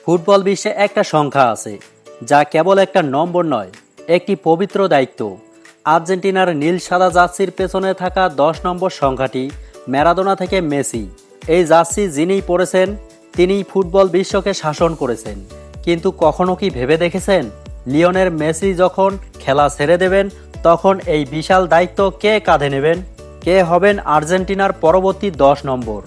Football বিশ্বে একটা সংখ্যা আছে, যা কেবল একটা নম্বর নয়, একটি পবিত্র দায়িত্ব। আর্জেন্টিনার নীল সাদা জার্সির পেছনে থাকা 10 নম্বর সংখ্যাটি ম্যারাডোনা থেকে মেসি। এই জার্সি যিনিই পরেছেন তিনিই ফুটবল বিশ্বকে শাসন করেছেন। কিন্তু কখনো কি ভেবে দেখেছেন, লিওনেল মেসি যখন খেলা ছেড়ে দেবেন তখন এই বিশাল দায়িত্ব কে কাঁধে নেবেন? কে হবেন আর্জেন্টিনার পরবর্তী 10 নম্বর?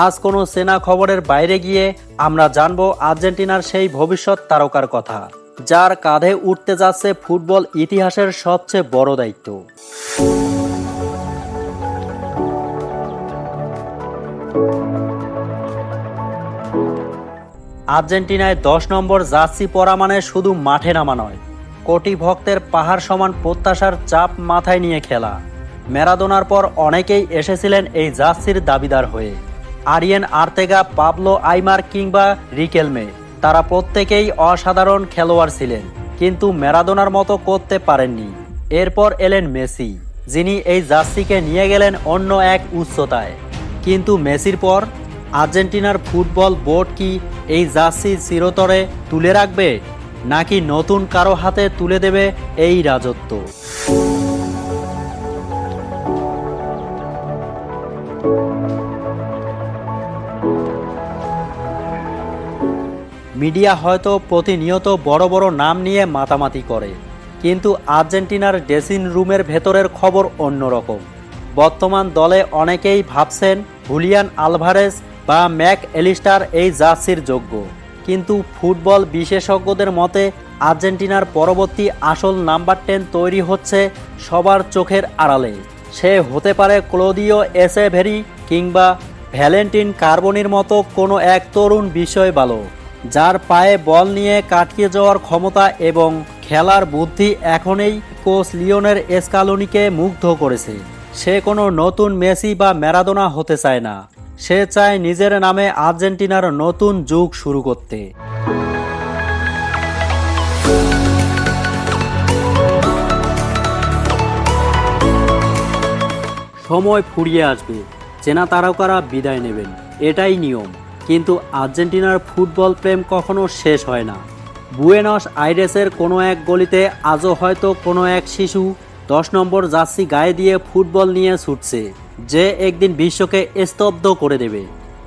আজ কোনো চেনা খবরের বাইরে গিয়ে আমরা জানব আর্জেন্টিনার সেই ভবিষ্যৎ তারকার কথা, যার কাঁধে উঠতে যাচ্ছে ফুটবল ইতিহাসের সবচেয়ে বড় দায়িত্ব। আর্জেন্টিনায় 10 নম্বর জার্সি পরা মানে শুধু মাঠে নামা নয়, কোটি ভক্তের পাহাড় সমান প্রত্যাশার চাপ মাথায় নিয়ে খেলা। ম্যারাডোনার পর অনেকেই এসেছিলেন এই জার্সির দাবিদার হয়ে। আরিয়েন আর্তেগা, পাবলো আইমার কিংবা রিকেলমে, তারা প্রত্যেকেই অসাধারণ খেলোয়াড় ছিলেন, কিন্তু ম্যারাডোনার মতো করতে পারেননি। এরপর এলেন মেসি, যিনি এই জার্সিকে নিয়ে গেলেন অন্য এক উচ্চতায়। কিন্তু মেসির পর আর্জেন্টিনার ফুটবল বোর্ড কি এই জার্সি চিরতরে তুলে রাখবে, নাকি নতুন কারো হাতে তুলে দেবে এই রাজত্ব? মিডিয়া হয়তো প্রতিনিয়ত বড় বড় নাম নিয়ে মাতামাতি করে, কিন্তু আর্জেন্টিনার ড্রেসিং রুমের ভেতরের খবর অন্যরকম। বর্তমান দলে অনেকেই ভাবছেন হুলিয়ান আলভারেজ বা ম্যাক এলিস্টার এই জার্সির যোগ্য, কিন্তু ফুটবল বিশেষজ্ঞদের মতে আর্জেন্টিনার পরবর্তী আসল নাম্বার 10 তৈরি হচ্ছে সবার চোখের আড়ালে। সে হতে পারে ক্লদিও এসেভেরি কিংবা ভ্যালেন্টিন কার্বনির মতো কোনো এক তরুণ বিষয়বালক, যার পায়ে বল নিয়ে কাটিয়ে যাওয়ার ক্ষমতা এবং খেলার বুদ্ধি এখনই কোচ লিওনেল স্কালোনিকে মুগ্ধ করেছে। সে কোনো নতুন মেসি বা ম্যারাডোনা হতে চায় না, সে চায় নিজের নামে আর্জেন্টিনার নতুন যুগ শুরু করতে। সময় ফুরিয়ে আসবে, চেনা তারকারা বিদায় নেবেন, এটাই নিয়ম। কিন্তু আর্জেন্টিনার ফুটবল প্রেম কখনো শেষ হয় না। বুয়েনস আইরেসের কোনো এক গলিতে আজও হয়তো কোনো এক শিশু 10 নম্বর জার্সি গায়ে দিয়ে ফুটবল নিয়ে ছুটছে, যে একদিন বিশ্বকে স্তব্ধ করে দেবে।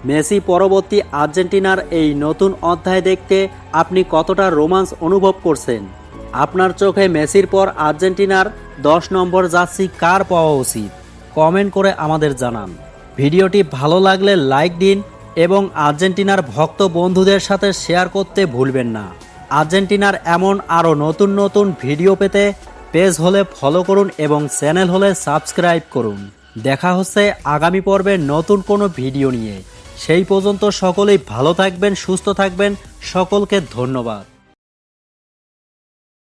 মেসি পরবর্তী আর্জেন্টিনার এই নতুন অধ্যায় দেখতে আপনি কতটা রোমাঞ্চ অনুভব করছেন? আপনার চোখে মেসির পর আর্জেন্টিনার 10 নম্বর জার্সি কার পাওয়া উচিত? কমেন্ট করে আমাদের জানান। ভিডিওটি ভালো লাগলে লাইক দিন এবং আর্জেন্টিনার ভক্ত বন্ধুদের সাথে শেয়ার করতে ভুলবেন না। আর্জেন্টিনার এমন আরও নতুন নতুন ভিডিও পেতে পেজ হলে ফলো করুন এবং চ্যানেল হলে সাবস্ক্রাইব করুন। দেখা হচ্ছে আগামী পর্বে নতুন কোনো ভিডিও নিয়ে। সেই পর্যন্ত সকলেই ভালো থাকবেন, সুস্থ থাকবেন। সকলকে ধন্যবাদ।